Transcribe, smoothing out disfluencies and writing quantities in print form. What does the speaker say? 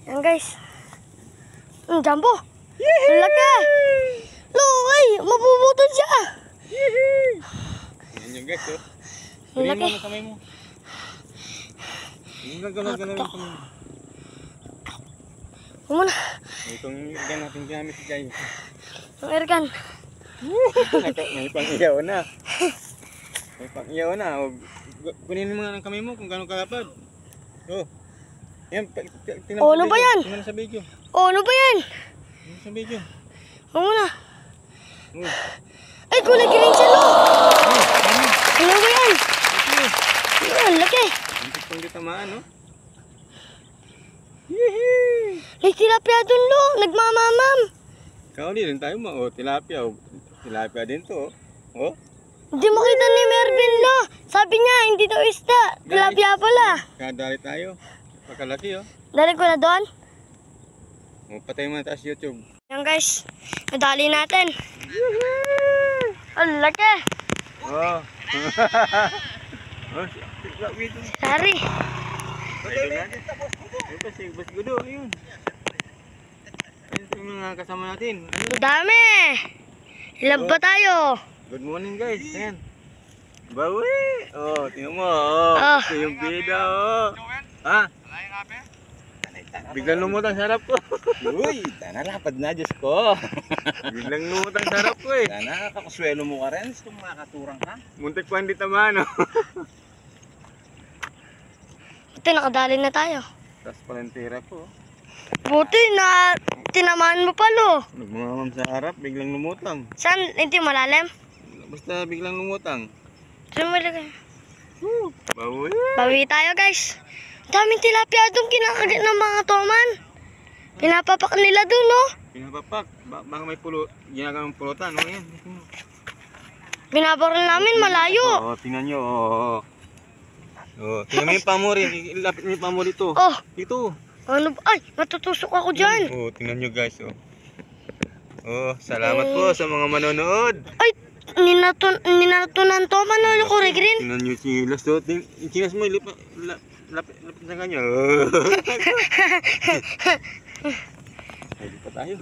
Yan guys. Jumbo. Laki. Loy, mapuputol siya. Yan guys, oh. Laki. Mo kamay mo. Gano'n kamay mo. Muna. Itong yan natin gamit guys. Ang airgun. May pang-iyaw na. May pang-iyaw na. O, kunin mo nga ng kamay mo kung gano'ng kalapad. Oh. Yan, tingnan Oh, ano ba yan? Tingnan sa video. Oh, ano ba yan? Tingnan sa video. Muna. Oh. Ay, kulay green siya, lo. Ano ba yan? Yan, laki. Hindi pang ditamaan, no? May tilapia dun, lo. Nagmamamam. Ikaw din tayo mo. Oh, tilapia. Oh. Tilapia din to. Oh. Hindi makita ni Mervin, lo. Sabi niya, hindi daw isda. Tilapia pala. Kadali tayo. Pagkalaki, oh. Dali ko na doon. Oh, patay mo na taas YouTube. Yan guys, nadali natin. Ang laki. Oh. Oh, Sorry. patay natin. Ayun kasi, bas gudo, ayun. Ayun yung mga kasama natin. Ang dami. Ilan ba tayo? Good morning guys. Ayan. Bawi. Oh, tingnan mo. Oh, Ah. ito yung bida, oh. Ha? Biglang lumutang sarap ko. Uy, tana lapad na, Diyos ko. Biglang lumutang sarap ko eh. Tana, kakaswelo mo ka rin kung makaturang ka. Muntik pa hindi tamaan, oh. Buti nakadali na tayo. Tapos pala yung tira ko. Buti na tinamaan mo pa, lo. Nagmamam sa harap, biglang lumutang. Saan? Hindi malalim? Basta biglang lumutang. Saan mo ilagay? Bawi. Bawi tayo guys. Daming tilapia doon kinakagat ng mga toman. Pinapapak nila doon, no? Pinapapak. Baka may pulo. Ginagawang pulutan. O yan. Binabaril namin malayo. Oo, tingnan nyo. Oo. Oh, tingnan mo yung pamo rin. Ilapit mo yung pamo dito. Oh, Dito. ano ba? Ay, matutusok ako dyan. Oh, tingnan nyo guys. Oh. Oh, salamat po sa mga manonood. Ay, ninatunan to. Manolo ko, Green. Tingnan nyo yung chilas. Oh. Yung chilas mo, lapit na kanya. Ay, di pa tayo.